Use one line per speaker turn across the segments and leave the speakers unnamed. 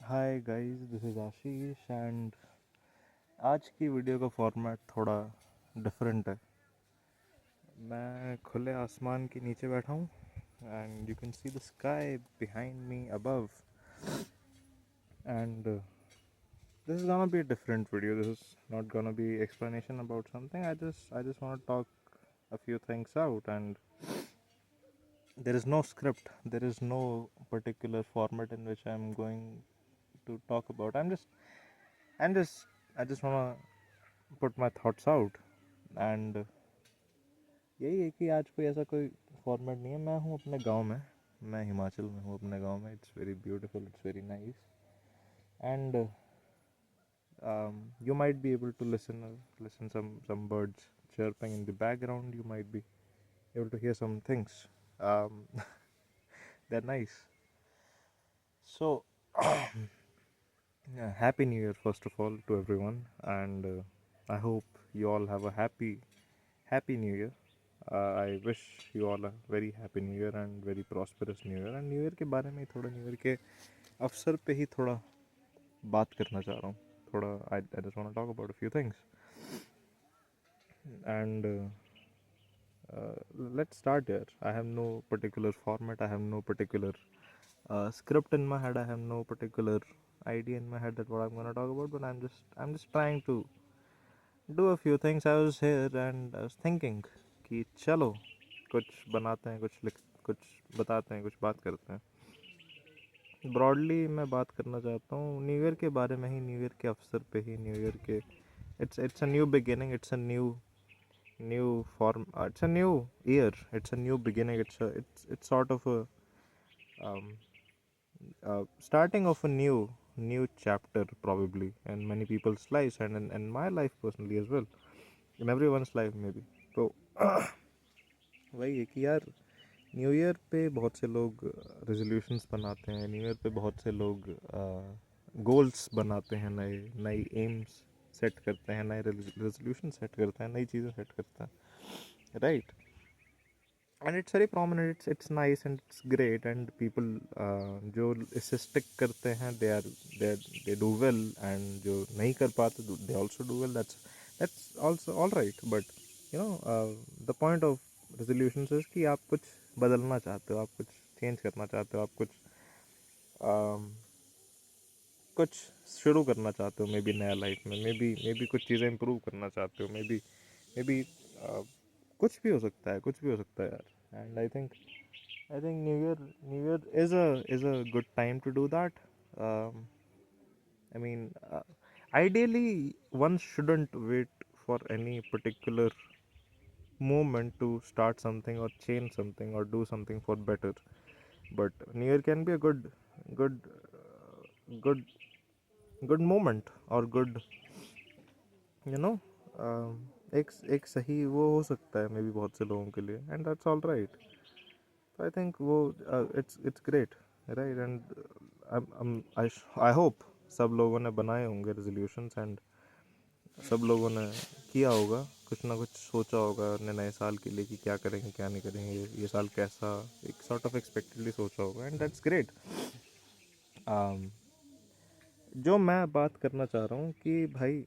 Hi guys, this is Ashish and आज की video का फॉर्मेट थोड़ा डिफरेंट है। मैं खुले आसमान के नीचे बैठा हूँ and you can see the sky behind me above and this is gonna be a different video. This is not gonna be explanation about something. I just want to talk a few things out, and there is no script. There is no particular format in which I'm going to talk about. I just wanna put my thoughts out and यही है कि आज कोई ऐसा कोई format नहीं है। मैं हूँ अपने गांव में, मैं हिमाचल में हूँ अपने गांव में। It's very beautiful, it's very nice and you might be able to listen some birds chirping in the background. You might be able to hear some things. um, they're nice. So yeah, happy new year first of all to everyone, and I hope you all have a happy new year. I wish you all a very happy new year and very prosperous new year. And new year के बारे में थोड़ा new year के अवसर पे ही थोड़ा बात करना चाह रहा हूँ। थोड़ा I just want to talk about a few things and let's start here. I have no particular format. I have no particular script in my head. I have no particular idea in my head that what I'm gonna talk about. But I'm just trying to do a few things. I was here and I was thinking कि चलो कुछ बनाते हैं, कुछ बताते हैं, कुछ बात करते हैं। ब्रॉडली मैं बात करना चाहता हूँ न्यू ईयर के बारे में ही, न्यू ईयर के अवसर पे ही, न्यू ईयर के it's a new beginning, it's a new form, it's a new year, it's a new beginning, it's sort of a um, starting of a new chapter probably in many people's lives and in my life personally as well, in everyone's life maybe. तो वही है कि यार new year पे बहुत से लोग resolutions बनाते हैं। न्यू ईयर पे बहुत से लोग गोल्स बनाते हैं, नए नई एम्स सेट करते हैं, नए रेजोल्यूशन सेट करते हैं, नई चीज़ें सेट करते हैं, right? And it's very prominent, it's nice and it's great and people जो इससे स्टिक करते हैं दे डू वेल, एंड जो नहीं कर पाते they also do well. That's also all right, but you know the point of resolution is कि आप कुछ बदलना चाहते हो, आप कुछ चेंज करना चाहते हो, आप कुछ शुरू करना चाहते हो, मे बी नया लाइफ में, मे बी कुछ चीज़ें इम्प्रूव करना चाहते हो, मे बी कुछ भी हो सकता है, कुछ भी हो सकता है यार। And I think new year is a good time to do that. I mean, ideally, one shouldn't wait for any particular moment to start something or change something or do something for better. But New Year can be a good, good, good moment or good, you know, एक सही वो हो सकता है may be बहुत से लोगों के लिए, एंड दैट्स ऑल राइट। तो आई थिंक वो it's great, right? And I hope सब लोगों ने बनाए होंगे रेजोल्यूशंस एंड सब लोगों ने किया होगा, कुछ ना कुछ सोचा होगा अपने नए साल के लिए कि क्या करेंगे क्या नहीं करेंगे, ये साल कैसा, एक सॉर्ट ऑफ एक्सपेक्टेडली सोचा होगा, एंड दैट्स ग्रेट। जो मैं बात करना चाह रहा हूँ कि भाई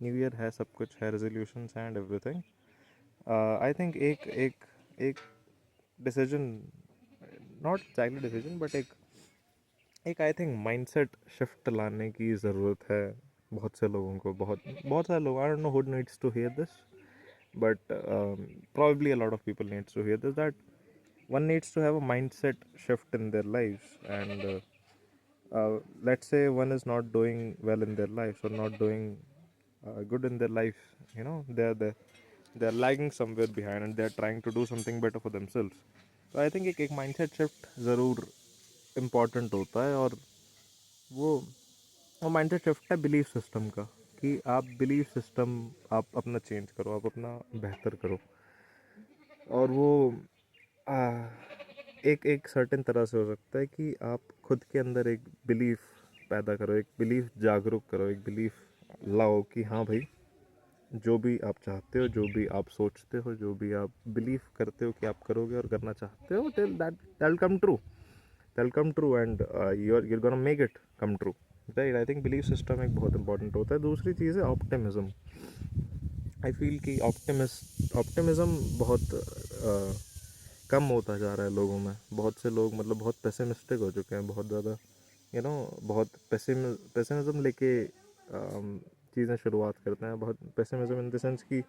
न्यू ईयर है, सब कुछ है, resolutions and everything. I think एक एक एक decision, not exactly decision, but एक आई थिंक माइंडसेट शिफ्ट लाने की ज़रूरत है बहुत से लोगों को। बहुत सारे लोग, I don't know who needs to hear this, but probably a lot of people needs to hear this, that one needs to have a mindset shift in their lives. And let's say one is not doing well in their lives or not doing good in their life, you know, they're lagging somewhere behind and they're trying to do something better for themselves. तो I think एक mindset shift ज़रूर important होता है, और वो वो mindset shift है belief system का, कि आप बिलीफ सिस्टम आप अपना चेंज करो, आप अपना बेहतर करो। और वो आ, एक सर्टेन तरह से हो सकता है कि आप खुद के अंदर एक बिलीफ पैदा करो, एक बिलीफ जागरूक करो, एक बिलीफ लाओ कि हाँ भाई, जो भी आप चाहते हो, जो भी आप सोचते हो, जो भी आप बिलीव करते हो कि आप करोगे और करना चाहते हो, till that will come true. they'll come true, and you're gonna make it come true, right? I think belief system एक बहुत important होता है. दूसरी चीज़ है optimism. आई फील कि ऑप्टिमिज़म बहुत कम होता जा रहा है लोगों में. बहुत से लोग मतलब बहुत पेसिमिस्टिक हो चुके हैं, बहुत ज़्यादा बहुत पेसिमिज़म लेके चीज़ें शुरुआत करते हैं. बहुत पेसिमिज़म इन द सेंस कि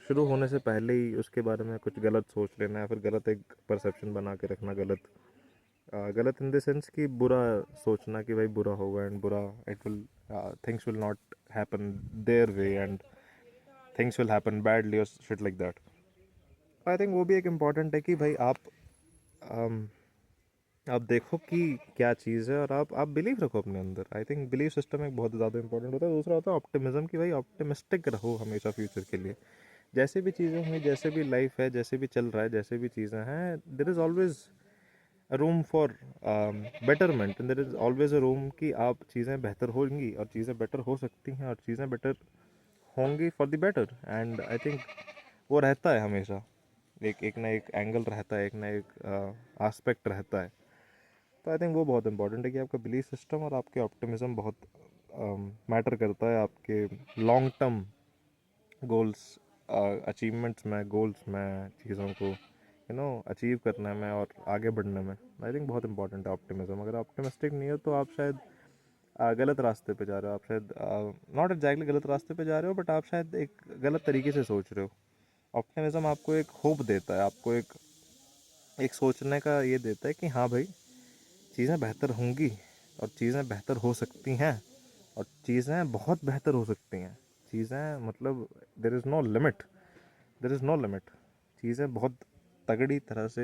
शुरू होने से पहले ही उसके बारे में कुछ गलत सोच लेना है, फिर गलत एक परसेप्शन बना के रखना. गलत इन द सेंस कि बुरा सोचना कि भाई बुरा होगा, एंड बुरा it will things will not happen their way, and things will happen badly और shit like that. I think वो भी एक इम्पॉर्टेंट है कि भाई आप देखो कि क्या चीज़ है, और आप बिलीव रखो अपने अंदर. आई थिंक बिलीव सिस्टम एक बहुत ज़्यादा इंपॉर्टेंट होता है. दूसरा होता है ऑप्टिमिज्म, कि भाई ऑप्टिमिस्टिक रहो हमेशा फ्यूचर के लिए. जैसे भी चीज़ें हुई, जैसे भी लाइफ है, जैसे भी चल रहा है, जैसे भी चीज़ें हैं, there is always room for betterment, there is always a room कि आप चीज़ें बेहतर होंगी, और चीज़ें बेटर हो सकती हैं, और चीज़ें बेटर होंगी for the better. And I think वो रहता है हमेशा. एक ना एक एंगल रहता है, एक ना एक आस्पेक्ट रहता है. तो आई थिंक वो बहुत इंपॉर्टेंट है कि आपका बिलीफ सिस्टम और आपके ऑप्टिमिज्म बहुत मैटर करता है आपके लॉन्ग टर्म गोल्स अचीवमेंट्स में, गोल्स में, चीज़ों को अचीव करने में और आगे बढ़ने में. आई थिंक बहुत इंपॉर्टेंट है ऑप्टिमिज्म. अगर ऑप्टिमिस्टिक नहीं हो तो आप शायद गलत रास्ते पे जा रहे हो. आप शायद नॉट एग्जैक्टली गलत रास्ते पे जा रहे हो, बट आप शायद एक गलत तरीके से सोच रहे हो. ऑप्टिमिज्म आपको एक होप देता है, आपको एक सोचने का ये देता है कि हाँ भाई चीज़ें बेहतर होंगी, और चीज़ें बेहतर हो सकती हैं, और चीज़ें बहुत बेहतर हो सकती हैं. चीज़ें मतलब there is no limit, there is no limit. चीज़ें बहुत तगड़ी तरह से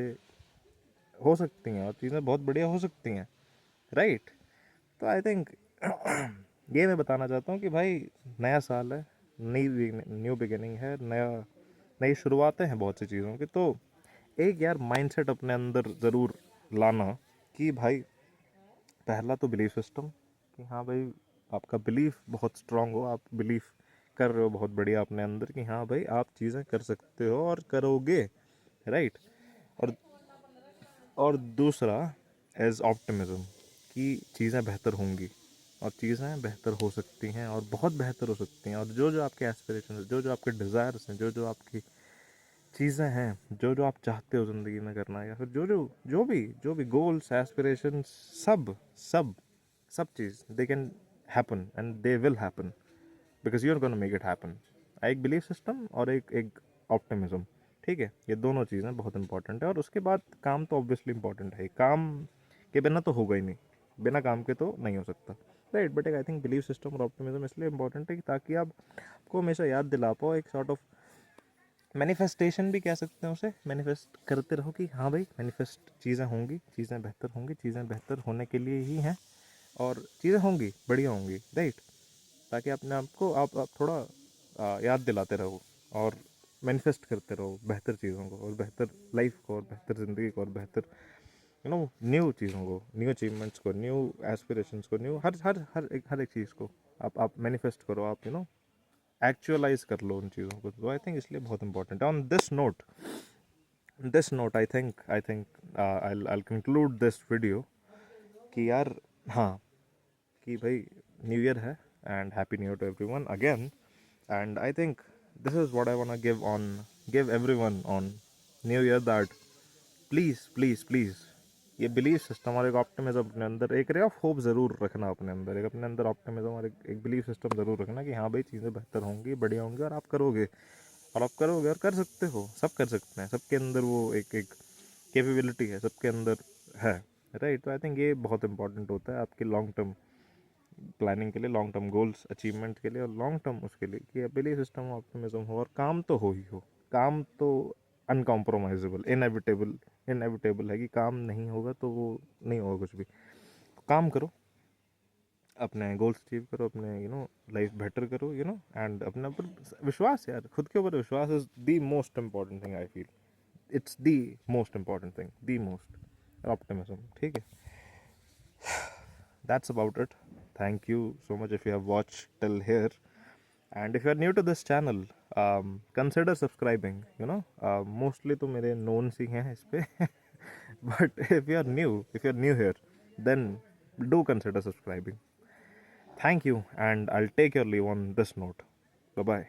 हो सकती हैं, और चीज़ें बहुत बढ़िया हो सकती हैं, राइट. तो आई थिंक ये मैं बताना चाहता हूँ कि भाई नया साल है, न्यू बिगिनिंग है, नई शुरुआतें हैं बहुत सी चीज़ों की. तो एक यार माइंडसेट अपने अंदर ज़रूर लाना कि भाई पहला तो बिलीफ सिस्टम, कि हाँ भाई आपका बिलीफ बहुत स्ट्रांग हो, आप बिलीफ कर रहे हो बहुत बढ़िया अपने अंदर कि हाँ भाई आप चीज़ें कर सकते हो और करोगे, राइट. और दूसरा एज ऑप्टिमिज्म, कि चीज़ें बेहतर होंगी, और चीज़ें बेहतर हो सकती हैं, और बहुत बेहतर हो सकती हैं. और जो जो आपके एस्पिरेशन, जो जो आपके डिज़ायर्स हैं, जो जो आपकी चीज़ें हैं, जो जो आप चाहते हो ज़िंदगी में करना, या फिर जो भी गोल्स, एस्पिरेशन, सब सब सब चीज़ they can happen, and they will happen, because you are gonna make it happen. एक बिलीफ सिस्टम और एक ऑप्टिमिज्म, ठीक है. ये दोनों चीज़ें बहुत इंपॉर्टेंट है. और उसके बाद काम तो ऑब्वियसली इंपॉर्टेंट है. काम के बिना तो होगा ही नहीं, बिना काम के तो नहीं हो सकता, right. But I think belief system और ऑप्टिमिज्म इसलिए इंपॉर्टेंट है कि ताकि आपको हमेशा याद दिला पाओ, एक सॉर्ट ऑफ मैनिफेस्टेशन भी कह सकते हैं उसे, मैनिफेस्ट करते रहो कि हाँ भाई मैनिफेस्ट चीज़ें होंगी, चीज़ें बेहतर होंगी, चीज़ें बेहतर होने के लिए ही हैं, और चीज़ें होंगी, बढ़िया होंगी, राइट. ताकि अपने आप को आप थोड़ा याद दिलाते रहो, और मैनिफेस्ट करते रहो बेहतर चीज़ों को, और बेहतर लाइफ को, और बेहतर ज़िंदगी को, और बेहतर न्यू चीज़ों को, न्यू अचीवमेंट्स को, न्यू एस्पिरेशंस को, न्यू हर एक चीज़ को आप मैनिफेस्ट करो, आप एक्चुअलाइज कर लो उन चीज़ों को. तो आई थिंक इसलिए बहुत इंपॉर्टेंट है. On this note I think I conclude this video कि यार हाँ, कि भाई न्यू ईयर है, and happy new year to everyone again. And I think this is what I want to give everyone on new year, that please please please ये belief system और एक optimism अपने अंदर, एक रे ऑफ होप ज़रूर रखना अपने अंदर. एक अपने अंदर ऑप्टिमिज्म और एक बिलीफ सिस्टम ज़रूर रखना कि हाँ भाई चीज़ें बेहतर होंगी, बढ़िया होंगी, और आप करोगे, और आप करोगे, और कर सकते हो. सब कर सकते हैं, सबके अंदर वो एक कैपेबिलिटी है, सबके अंदर है, राइट. तो आई थिंक ये बहुत इंपॉर्टेंट होता है आपके लॉन्ग टर्म प्लानिंग के लिए, लॉन्ग टर्म गोल्स अचीवमेंट के लिए, और लॉन्ग टर्म उसके लिए कि बिलीफ सिस्टम ऑप्टिमिज्म हो, और काम तो हो ही हो. काम तो अनकॉम्प्रोमाइजेबल, इनएविटेबल है कि काम नहीं होगा तो वो नहीं होगा कुछ भी. तो काम करो, अपने गोल्स अचीव करो, अपने लाइफ बेटर करो, एंड अपने ऊपर विश्वास, यार खुद के ऊपर विश्वास is the most important thing. I feel it's the most important thing, the most optimism, ठीक है. That's about it. Thank you so much if you have watched till here. And if you are new to this channel, consider subscribing. Mostly तो मेरे known ही हैं इस पे But if you're new here, then do consider subscribing. Thank you, and I'll take your leave on this note. Bye bye.